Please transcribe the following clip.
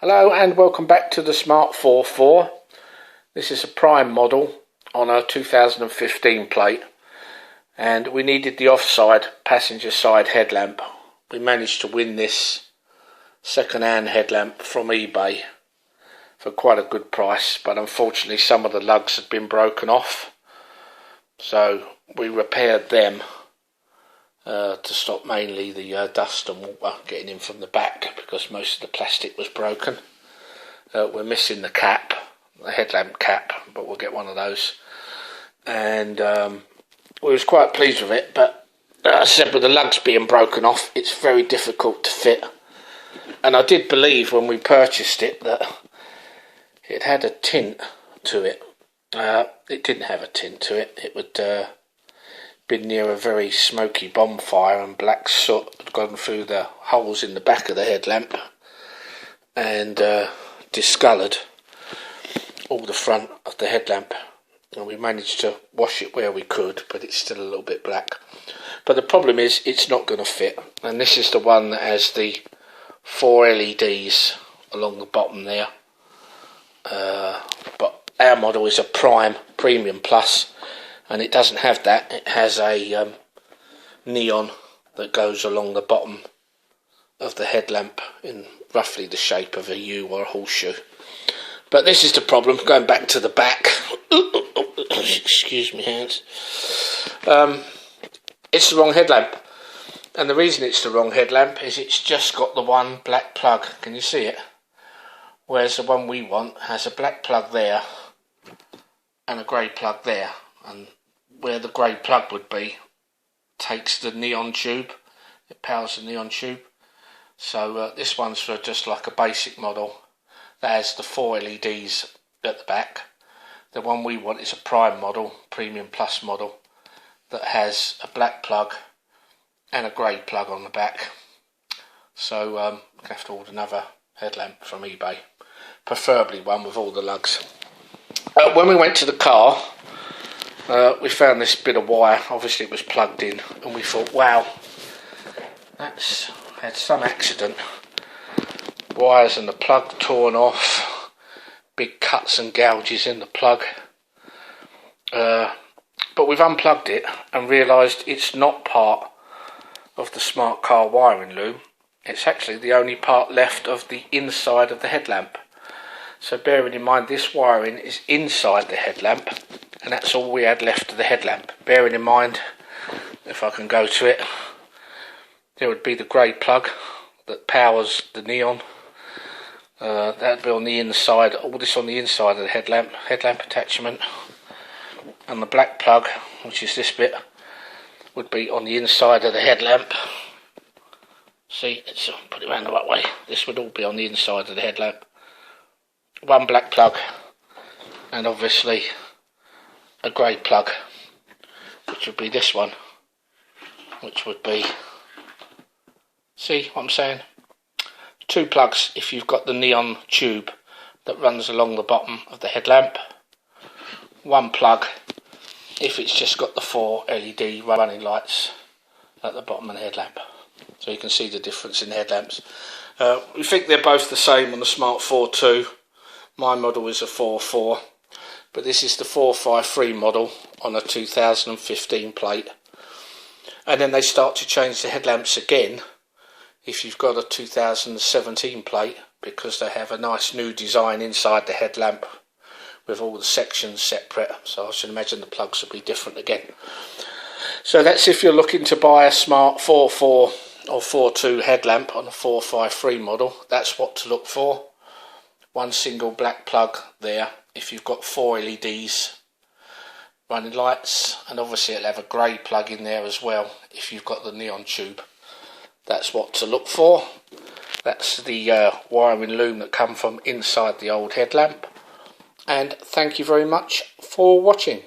Hello and welcome back to the Smart 4.4. This is a prime model on a 2015 plate, and we needed the offside passenger side headlamp. We managed to win this second-hand headlamp from eBay for quite a good price, but unfortunately some of the lugs had been broken off, so we repaired them to stop mainly the dust and water getting in from the back, because most of the plastic was broken. We're missing the cap, the headlamp cap, but we'll get one of those. And we was quite pleased with it, but as I said, with the lugs being broken off, it's very difficult to fit. And I did believe when we purchased it that it had a tint to it. It didn't have a tint to it. It would been near a very smoky bonfire, and black soot had gone through the holes in the back of the headlamp and discoloured all the front of the headlamp. And we managed to wash it where we could, but it's still a little bit black. But the problem is it's not going to fit, and this is the one that has the 4 LEDs along the bottom there. But our model is a Prime Premium Plus, and it doesn't have that. It has a neon that goes along the bottom of the headlamp in roughly the shape of a U or a horseshoe. But this is the problem, going back to the back. Excuse me, hands. It's the wrong headlamp. And the reason it's the wrong headlamp is it's just got the one black plug. Can you see it? Whereas the one we want has a black plug there and a grey plug there. And where the grey plug would be takes the neon tube. It powers the neon tube. So this one's for just like a basic model that has the 4 LEDs at the back. The one we want is a Prime model, Premium Plus model, that has a black plug and a grey plug on the back. So I'm going to have to order another headlamp from eBay, preferably one with all the lugs. When we went to the car, we found this bit of wire. Obviously it was plugged in, and we thought, wow, that's had some accident. Wires and the plug torn off, big cuts and gouges in the plug. But we've unplugged it and realised it's not part of the smart car wiring loom. It's actually the only part left of the inside of the headlamp. So bearing in mind this wiring is inside the headlamp, and that's all we had left of the headlamp. Bearing in mind, if I can go to it, there would be the grey plug that powers the neon. That would be on the inside, all this on the inside of the headlamp attachment. And the black plug, which is this bit, would be on the inside of the headlamp. See, let's put it around the right way. This would all be on the inside of the headlamp. One black plug, and obviously a grey plug, which would be this one, which would be, see what I'm saying? 2 plugs if you've got the neon tube that runs along the bottom of the headlamp. 1 plug if it's just got the 4 LED running lights at the bottom of the headlamp. So you can see the difference in the headlamps. We think they're both the same on the Smart 4.2. My model is a 4.4, but this is the 4.53 model on a 2015 plate. And then they start to change the headlamps again if you've got a 2017 plate, because they have a nice new design inside the headlamp with all the sections separate. So I should imagine the plugs will be different again. So that's if you're looking to buy a Smart 4.4 or 4.2 headlamp on a 4.53 model. That's what to look for. 1 single black plug there if you've got 4 LEDs running lights, and obviously it'll have a grey plug in there as well if you've got the neon tube. That's what to look for. That's the wiring loom that come from inside the old headlamp. And thank you very much for watching.